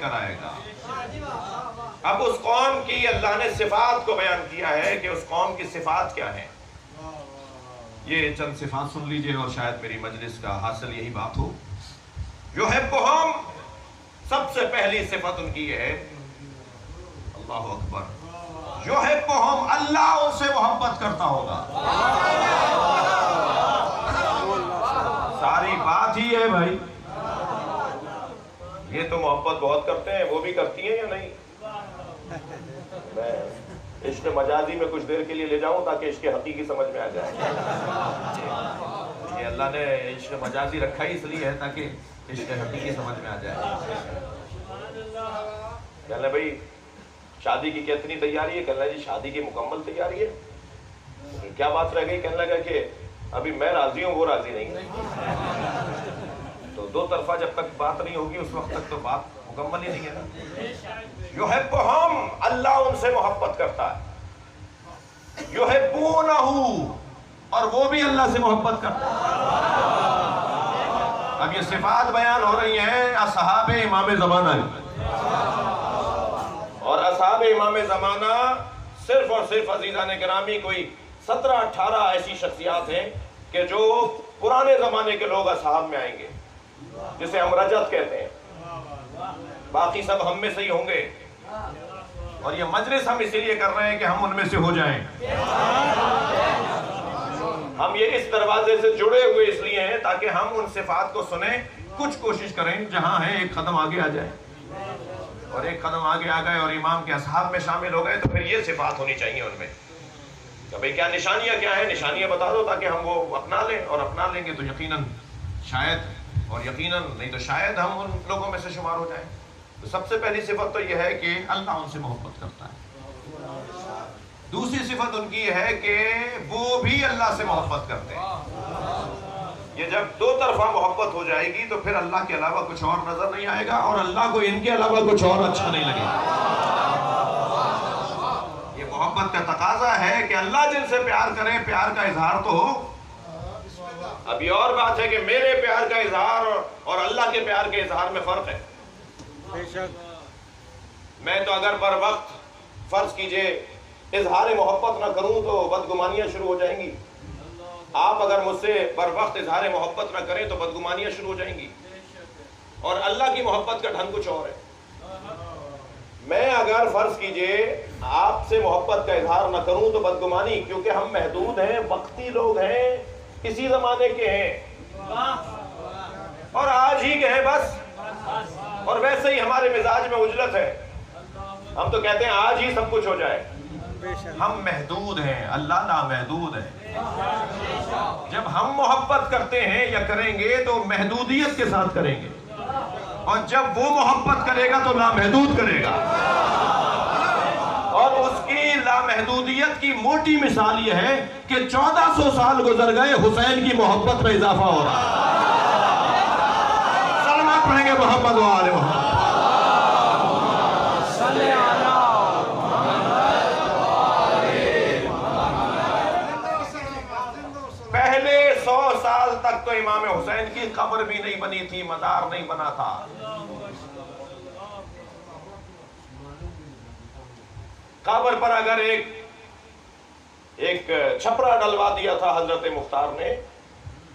کر آئے گا۔ اب اس قوم کی اللہ نے صفات کو بیان کیا ہے کہ اس قوم کی صفات کیا ہیں۔ یہ چند صفات سن لیجئے اور شاید میری مجلس کا حاصل یہی بات ہو۔ یحبہم، سب سے پہلی صفت ان کی یہ ہے، اللہ اکبر، یحبہم، اللہ ان سے محبت کرتا ہوگا۔ ساری بات ہی ہے بھائی، یہ تو محبت بہت کرتے ہیں، وہ بھی کرتی ہیں یا نہیں؟ میں عشق مجازی میں کچھ دیر کے لیے لے جاؤں تاکہ عشق حقیقی سمجھ میں آ جائے۔ یہ اللہ نے عشق مجازی رکھا ہی اس لیے ہے تاکہ عشق حقیقی سمجھ میں آ جائے۔ کہنا بھائی شادی کی کتنی تیاری ہے؟ کہنا جی شادی کی مکمل تیاری ہے۔ کیا بات رہ گئی؟ کہنے لگا کہ ابھی میں راضی ہوں، وہ راضی نہیں۔ تو دو طرفہ جب تک بات نہیں ہوگی اس وقت تک تو بات مکمل ہی نہیں ہے نا۔ یحبہم، اللہ ان سے محبت کرتا ہے۔ یحبونہ، اور وہ بھی اللہ سے محبت کرتا ہے۔ اب یہ صفات بیان ہو رہی ہیں اصحاب امام زمانہ کی، اور اصحاب امام زمانہ صرف اور صرف عزیزان گرامی کوئی 17-18 ایسی شخصیات ہیں کہ جو پرانے زمانے کے لوگ اصحاب میں آئیں گے، جسے ہم رجت کہتے ہیں۔ باقی سب ہم میں سے ہی ہوں گے، اور یہ مجلس ہم اسی لیے کر رہے ہیں کہ ہم ان میں سے ہو جائیں۔ ہم یہ اس دروازے سے جڑے ہوئے اس لیے ہیں تاکہ ہم ان صفات کو سنیں، کچھ کوشش کریں، جہاں ہیں ایک قدم آگے آ جائیں، اور ایک قدم آگے آ گئے اور امام کے اصحاب میں شامل ہو گئے تو پھر یہ صفات ہونی چاہیے ان میں کہ بھئی کیا نشانیاں کیا ہیں، نشانیاں بتا دو تاکہ ہم وہ اپنا لیں، اور اپنا لیں گے تو یقیناً شاید، اور یقیناً نہیں تو شاید ہم ان لوگوں میں سے شمار ہو جائیں۔ تو سب سے پہلی صفت تو یہ ہے کہ اللہ ان سے محبت کرتا ہے۔ دوسری صفت ان کی ہے کہ وہ بھی اللہ سے محبت کرتے ہیں۔ یہ جب دو طرفہ محبت ہو جائے گی تو پھر اللہ کے علاوہ کچھ اور نظر نہیں آئے گا، اور اللہ کو ان کے علاوہ کچھ اور اچھا نہیں لگے گا۔ یہ محبت کا تقاضا ہے کہ اللہ جن سے پیار کرے، پیار کا اظہار تو ہو۔ اب یہ اور بات ہے کہ میرے پیار کا اظہار اور اللہ کے پیار کے اظہار میں فرق ہے۔ میں تو اگر بر وقت فرض کیجئے اظہار محبت نہ کروں تو بدگمانیاں شروع ہو جائیں گی۔ آپ اگر مجھ سے بر وقت اظہار محبت نہ کریں تو بدگمانیاں شروع ہو جائیں گی، اور اللہ کی محبت کا ڈھنگ کچھ اور ہے۔ میں اگر فرض کیجئے آپ سے محبت کا اظہار نہ کروں تو بدگمانی، کیونکہ ہم محدود ہیں، وقتی لوگ ہیں، اسی زمانے کے ہیں، اور آج ہی کے ہیں بس، اور ویسے ہی ہمارے مزاج میں عجلت ہے، ہم تو کہتے ہیں آج ہی سب کچھ ہو جائے۔ ہم محدود ہیں، اللہ لامحدود ہے۔ جب ہم محبت کرتے ہیں یا کریں گے تو محدودیت کے ساتھ کریں گے، اور جب وہ محبت کرے گا تو لامحدود کرے گا، اور اس کی لامحدودیت کی موٹی مثال یہ ہے کہ 1400 سال گزر گئے، حسین کی محبت میں اضافہ ہو رہا ہے۔ سلام پڑھیں گے محمد و آل محمد۔ پہلے 100 سال تک تو امام حسین کی قبر بھی نہیں بنی تھی، مزار نہیں بنا تھا۔ قبر پر اگر ایک چھپرا ڈلوا دیا تھا حضرت مختار نے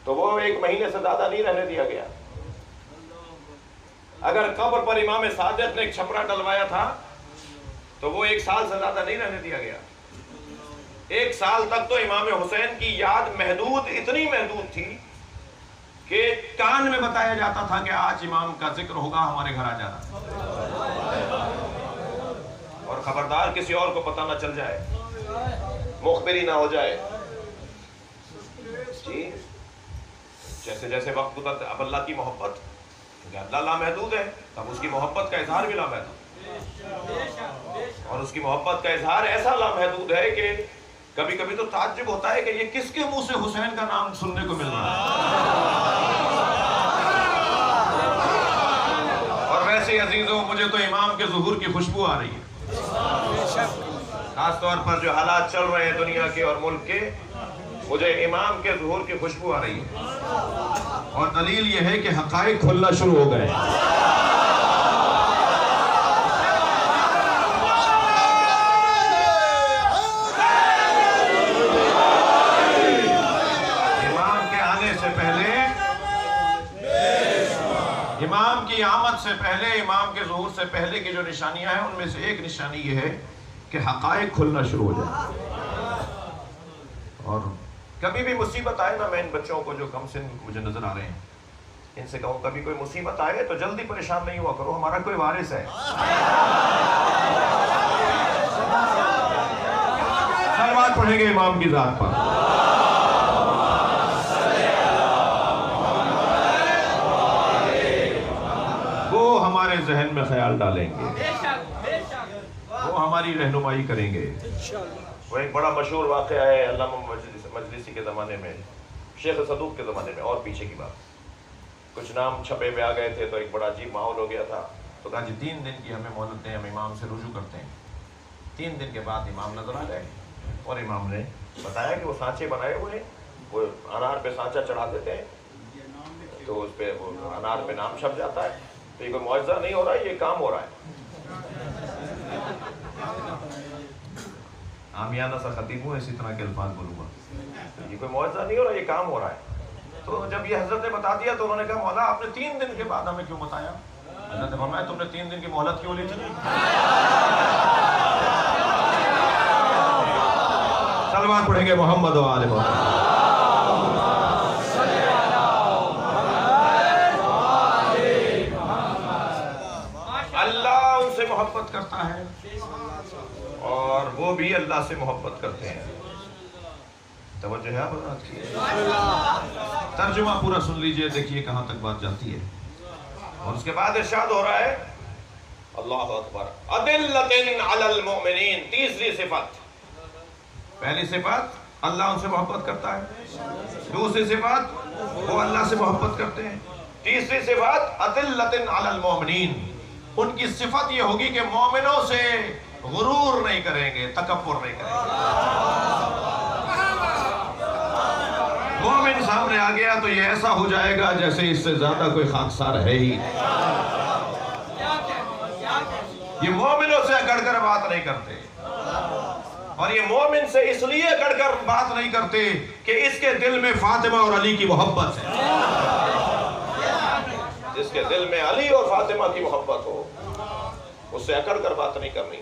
تو وہ 1 مہینے سے زیادہ نہیں رہنے دیا گیا۔ اگر قبر پر امام صادق نے ایک چھپرا ڈلوایا تھا تو وہ 1 سال سے زیادہ نہیں رہنے دیا گیا۔ 1 سال تک تو امام حسین کی یاد محدود، اتنی محدود تھی کہ کان میں بتایا جاتا تھا کہ آج امام کا ذکر ہوگا، ہمارے گھر آ جانا، اور خبردار کسی اور کو پتہ نہ چل جائے، مخبری نہ ہو جائے۔ جی جیسے جیسے وقت گزرتا، اب اللہ کی محبت، کیونکہ اللہ لامحدود ہے، تب اس کی محبت کا اظہار بھی لامحدود، اور اس کی محبت کا اظہار ایسا لامحدود ہے کہ کبھی کبھی تو تعجب ہوتا ہے کہ یہ کس کے منہ سے حسین کا نام سننے کو مل رہا ہے۔ اور ویسے عزیزوں، مجھے تو امام کے ظہور کی خوشبو آ رہی ہے، خاص طور پر جو حالات چل رہے ہیں دنیا کے اور ملک کے، مجھے امام کے ظہور کی خوشبو آ رہی ہے، اور دلیل یہ ہے کہ حقائق کھلنا شروع ہو گئے۔ امام کی آمد سے پہلے، امام کے ظہور سے پہلے کی جو نشانیاں ہیں ان میں سے ایک نشانی یہ ہے کہ حقائق کھلنا شروع ہو جائے. اور کبھی بھی مصیبت آئے نا، میں ان بچوں کو جو کم سن مجھے نظر آ رہے ہیں ان سے کہوں کبھی کوئی مصیبت آئے تو جلدی پریشان نہیں ہوا کرو، ہمارا کوئی وارث ہے. صلوات پڑھیں گے امام کی ذات پر. وہ ہمارے ذہن میں خیال ڈالیں گے، وہ ہماری رہنمائی کریں گے. وہ ایک بڑا مشہور واقعہ ہے علامہ مجلسی کے زمانے میں، شیخ صدوق کے زمانے میں، اور پیچھے کی بات. کچھ نام چھپے میں آ گئے تھے تو ایک بڑا عجیب ماحول ہو گیا تھا. تو کہا جی 3 دن کی ہمیں مہلت دیں، ہم امام سے رجوع کرتے ہیں. 3 دن کے بعد امام نظر آ گئے اور امام نے بتایا کہ وہ سانچے بنائے ہوئے ہیں، وہ انار پہ سانچا چڑھا دیتے ہیں تو اس پہ وہ انار پہ نام چھپ جاتا ہے. تو یہ کوئی معجزہ نہیں ہو رہا ہے، یہ کام ہو رہا ہے. عامیانہ سا خطیب ہوں، اسی طرح کے الفاظ بولوں گا. یہ کوئی معجزہ نہیں ہو رہا، یہ کام ہو رہا ہے. تو جب یہ حضرت نے بتا دیا تو انہوں نے کہا مولا آپ نے 3 دن کے بعد ہمیں کیوں بتایا؟ حضرت نے فرمایا تم نے 3 دن کی مہلت کیوں لی تھی؟ صلوات پڑھیں گے محمد و آل محمد. اللہ ان سے محبت کرتا ہے اور وہ بھی اللہ سے محبت کرتے ہیں. توجہ ہے آپ کی؟ ترجمہ پورا سن لیجئے، دیکھیے کہاں تک بات جاتی ہے. اور اس کے بعد ارشاد ہو رہا ہے اللہ اکبر، اذلۃ علی المؤمنین. تیسری صفت. پہلی صفت اللہ ان سے محبت کرتا ہے، دوسری صفت وہ اللہ سے محبت کرتے ہیں، تیسری صفت اذلۃ علی المؤمنین. ان کی صفت یہ ہوگی کہ مومنوں سے غرور نہیں کریں گے، تکبر نہیں کریں گے. مومن سامنے آ گیا تو یہ ایسا ہو جائے گا جیسے اس سے زیادہ کوئی خاکسار ہے ہی. یہ مومنوں سے اکڑ کر بات نہیں کرتے، اور یہ مومن سے اس لیے اکڑ کر بات نہیں کرتے کہ اس کے دل میں فاطمہ اور علی کی محبت ہے. جس کے دل میں علی اور فاطمہ کی محبت ہو اس سے اکڑ کر بات نہیں کرنی.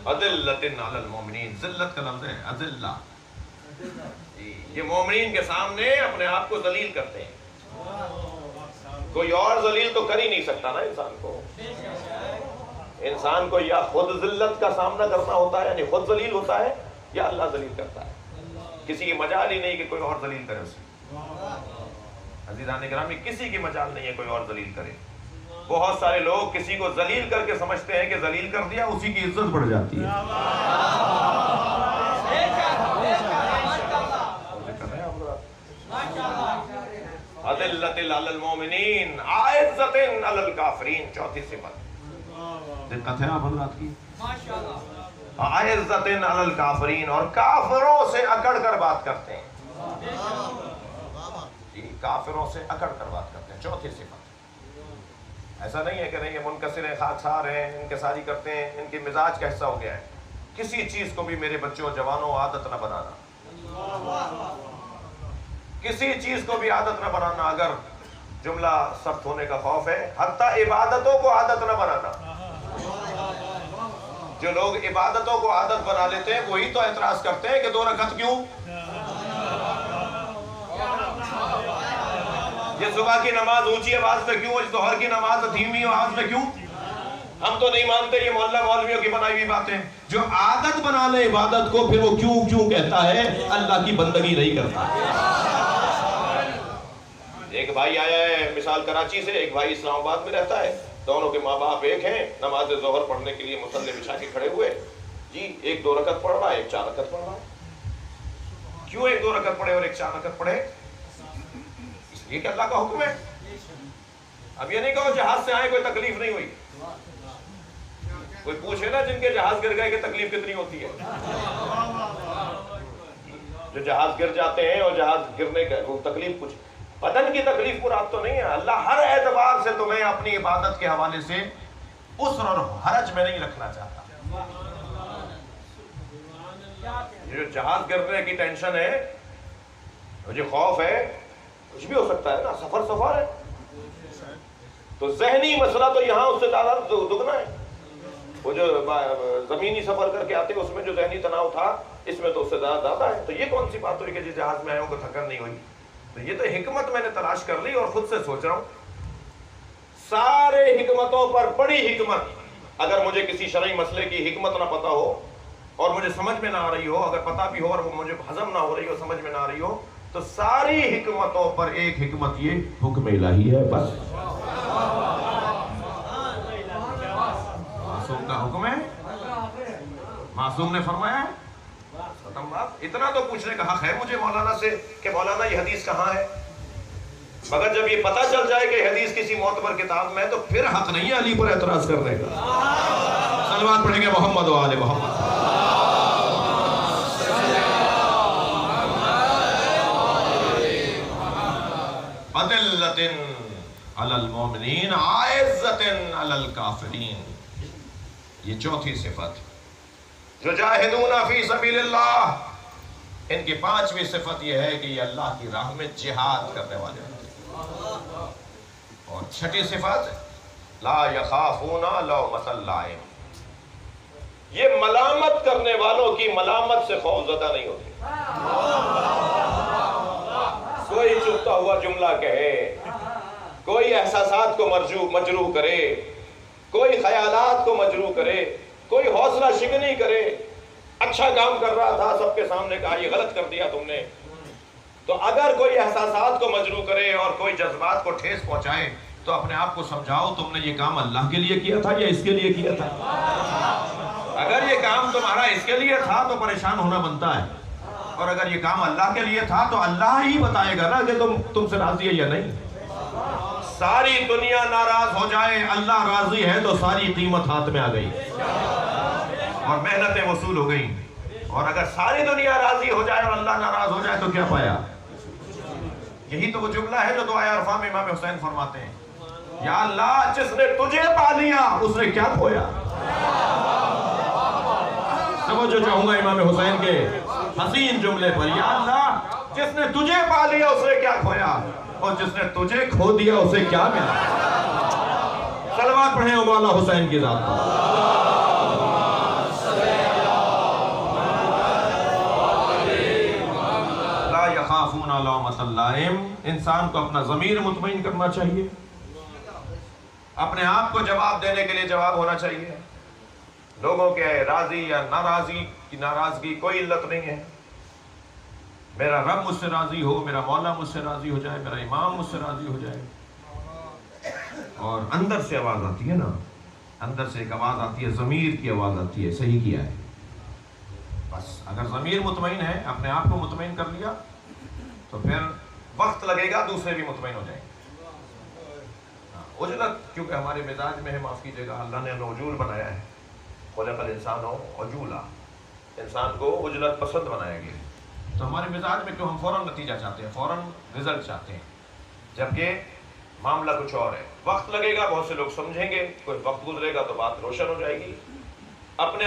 اذلۃ علی المؤمنین، ذلت کا لفظ ہے اذلہ. یہ مومنین کے سامنے اپنے آپ کو ذلیل کرتے ہیں. کوئی اور ذلیل تو کر ہی نہیں سکتا نا انسان کو. انسان کو یا خود ذلت کا سامنا کرنا ہوتا ہے، یعنی خود ذلیل ہوتا ہے، یا اللہ ذلیل کرتا ہے. کسی کی مجال ہی نہیں کہ کوئی اور ذلیل کرے اسے. عزیزان گرامی، کسی کی مجال نہیں ہے کوئی اور ذلیل کرے. بہت سارے لوگ کسی کو ذلیل کر کے سمجھتے ہیں کہ ذلیل کر دیا اسی کی عزت بڑھ جاتی ہے. اذلۃ علی المؤمنین اعزۃ علی الکافرین. چوتھی صفت دقت ہے آپ حضرات کی. اعزۃ علی الکافرین، اور کافروں سے اکڑ کر بات کرتے ہیں. کافروں سے اکڑ کر بات کرتے ہیں. چوتھی صفت. ایسا نہیں ہے کہ نہیں یہ منکسر ہیں، خاکسار ہیں، انکساری کرتے ہیں، ان کی مزاج کا حصہ ہو گیا ہے. کسی چیز کو بھی میرے بچوں جوانوں عادت نہ بنانا. کسی چیز کو بھی عادت نہ بنانا. اگر جملہ سخت ہونے کا خوف ہے، حتیٰ عبادتوں کو عادت نہ بنانا. جو لوگ عبادتوں کو عادت بنا لیتے ہیں وہی تو اعتراض کرتے ہیں کہ 2 رکعت کیوں، یہ صبح کی نماز اونچی آواز میں کیوں، ظہر کی نماز دھیمی آواز میں کیوں. ہم تو نہیں مانتے، یہ محلہ مولویوں کی بنائی ہوئی باتیں. جو عادت بنا لے عبادت کو پھر وہ کیوں کہتا ہے، اللہ کی بندگی نہیں کرتا. ایک بھائی آیا ہے مثال کراچی سے، ایک بھائی اسلام آباد میں رہتا ہے. دونوں کے ماں باپ ایک ہیں، نماز ظہر پڑھنے کے لیے مصلی بچھا کے کھڑے ہوئے. جی 1-2 رکعت پڑھ رہا ہے، 1 4 رکعت پڑھ رہا ہے. کیوں 1-2 رکعت پڑھے اور 1 4 رکعت پڑھے؟ اس لیے کہ اللہ کا حکم ہے. اب یہ نہیں کہو جہاز سے آئے کوئی تکلیف نہیں ہوئی. کوئی پوچھے نا جن کے جہاز گر گئے کہ تکلیف کتنی ہوتی ہے. جو جہاز گر جاتے ہیں اور جہاز گرنے کا وہ تکلیف کچھ بدن کی تکلیف مراد تو نہیں ہے. اللہ ہر اعتبار سے تمہیں اپنی عبادت کے حوالے سے عسر اور حرج میں نہیں رکھنا چاہتا. جو جہاز گرنے کی ٹینشن ہے، مجھے خوف ہے، کچھ بھی ہو سکتا ہے نا. سفر ہے، تو ذہنی مسئلہ تو یہاں اس سے زیادہ دگنا ہے. وہ جو زمینی سفر کر کے آتے اس میں جو ذہنی تناؤ تھا اس میں تو اس سے زیادہ ہے. تو یہ کون سی بات ہوئی کہ جس جہاز میں آئے ہوں کو تھکن نہیں ہوئی؟ تو یہ تو حکمت میں نے تلاش کر لی اور خود سے سوچ رہا ہوں. سارے حکمتوں پر بڑی حکمت، اگر مجھے کسی شرعی مسئلے کی حکمت نہ پتا ہو اور مجھے سمجھ میں نہ آ رہی ہو، اگر پتا بھی ہو اور وہ مجھے ہضم نہ ہو رہی ہو، سمجھ میں نہ آ رہی ہو، تو ساری حکمتوں پر ایک حکمت یہ حکم الہی ہے بس. معصوم کا حکم ہے، معصوم نے فرمایا ہے، ختم بات. اتنا تو پوچھنے کا حق ہے مجھے مولانا سے کہ مولانا یہ حدیث کہاں ہے. مگر جب یہ پتہ چل جائے کہ حدیث کسی معتبر کتاب میں تو پھر حق نہیں ہے علی پر اعتراض کرنے کا. صلوات پڑھیں گے محمد و آل محمد. اذلۃ علی المؤمنین اعزۃ علی الکافرین. یہ چوتھی صفت. یجاہدون فی سبیل اللہ، ان کی پانچویں صفت یہ ہے کہ یہ اللہ کی راہ میں جہاد کرنے والے ہوتے ہیں. اور چھٹی صفت لا یخافون لومۃ لائم، یہ ملامت کرنے والوں کی ملامت سے خوفزدہ نہیں ہوتے. کوئی چپتا ہوا جملہ کہے، کوئی احساسات کو مجروح کرے، کوئی خیالات کو مجروح کرے، کوئی حوصلہ شکنی کرے. اچھا کام کر رہا تھا، سب کے سامنے کہا یہ غلط کر دیا تم نے. تو اگر کوئی احساسات کو مجروح کرے اور کوئی جذبات کو ٹھیس پہنچائے تو اپنے آپ کو سمجھاؤ تم نے یہ کام اللہ کے لیے کیا تھا یا اس کے لیے کیا تھا. اگر یہ کام تمہارا اس کے لیے تھا تو پریشان ہونا بنتا ہے، اور اگر یہ کام اللہ کے لیے تھا تو اللہ ہی بتائے گا نا کہ تم سے راضی ہے یا نہیں. ساری دنیا ناراض ہو جائے، اللہ راضی ہے تو ساری قیمت ہاتھ میں آ گئی اور محنتیں وصول ہو گئیں. اور اگر ساری دنیا راضی ہو جائے اور اللہ ناراض ہو جائے تو کیا پایا؟ یہی تو وہ جملہ ہے جو دعائے عرفہ میں امام حسین فرماتے ہیں، یا اللہ جس نے تجھے پا لیا اس نے کیا کھویا. توجہ چاہوں گا امام حسین کے حسین جملے پر، یا اللہ جس نے تجھے پا لیا اس نے کیا کھویا، اور جس نے تجھے کھو دیا اسے کیا ملا. صلوات پڑھیں مولا حسین کی ذات پر. لا یخافون لومۃ لائم. انسان کو اپنا ضمیر مطمئن کرنا چاہیے، اپنے آپ کو جواب دینے کے لیے جواب ہونا چاہیے. لوگوں کے راضی یا ناراضی کی ناراضگی کوئی علت نہیں ہے. میرا رب مجھ سے راضی ہو، میرا مولا مجھ سے راضی ہو جائے، میرا امام مجھ سے راضی ہو جائے. اور اندر سے آواز آتی ہے نا، اندر سے ایک آواز آتی ہے، ضمیر کی آواز آتی ہے، صحیح کیا ہے. بس اگر ضمیر مطمئن ہے، اپنے آپ کو مطمئن کر لیا تو پھر وقت لگے گا دوسرے بھی مطمئن ہو جائیں گے. عجلت کیونکہ ہمارے مزاج میں ہے، معاف کیجیے گا، اللہ نے ہمیں عجول بنایا ہے. خلق الانسان عجولا، انسان کو عجلت پسند بنایا گیا. تو ہمارے مزاج میں کیوں ہم فوراً نتیجہ چاہتے ہیں، فوراً رزلٹ چاہتے ہیں، جبکہ معاملہ کچھ اور ہے. وقت لگے گا، بہت سے لوگ سمجھیں گے، کوئی وقت گزرے گا تو بات روشن ہو جائے گی. اپنے